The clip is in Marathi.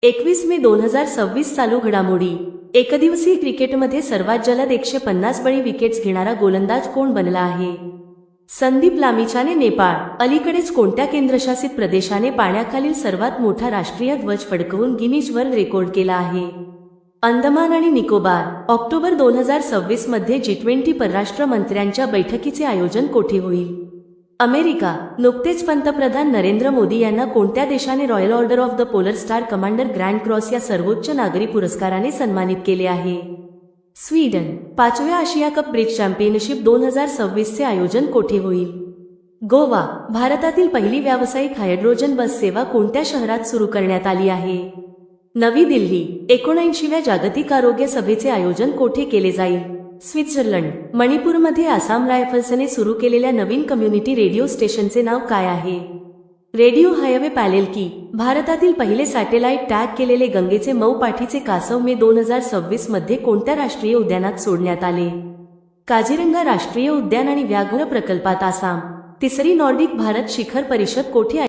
21 मे 2026 चालू घडामोडी। एकदिवसीय क्रिकेटमध्ये सर्वात जलद 150 बळी विकेट्स घेणारा गोलंदाज कोण बनला आहे? संदीप लामिछाने नेपाळ। अलीकडेच कोणत्या केंद्रशासित प्रदेशाने पाण्याखालील सर्वात मोठा राष्ट्रीय ध्वज फडकवून गिनीज वर्ल्ड रेकॉर्ड केला आहे? अंदमान आणि निकोबार। ऑक्टोबर 2026 मध्ये G20 परराष्ट्र मंत्र्यांच्या बैठकीचे आयोजन कोठे होईल? अमेरिका। नुकतेच पंतप्रधान नरेंद्र मोदी यांना कोणत्या देशाने royal order of the polar star commander grand cross या सर्वोच्च नागरी पुरस्काराने सन्मानित केले आहे? स्वीडन। 5व्या आशिया कप ब्रिज चॅम्पियनशिप 2026 चे आयोजन कोठे होईल? गोवा। भारतातील पहिली व्यावसायिक हायड्रोजन बस सेवा कोणत्या शहरात सुरू करण्यात आली आहे? नवी दिल्ली। 79व्या जागतिक आरोग्य सभेचे आयोजन कोठे केले जाईल? स्वित्झर्लंड। मणिपूरमध्ये आसाम रायफल्सने सुरू केलेल्या नवीन कम्युनिटी रेडिओ स्टेशनचे नाव काय आहे? रेडिओ हायवे पॅलेल्की। भारतातील पहिले सॅटेलाइट टॅग केलेले गंगेचे मऊ पाठीचे कासव मे 2026 मध्ये कोणत्या राष्ट्रीय उद्यानात सोडण्यात आले? काझीरंगा राष्ट्रीय उद्यान आणि व्याघ्र प्रकल्पात आसाम। तिसरी नॉर्डिक भारत शिखर परिषद कोठे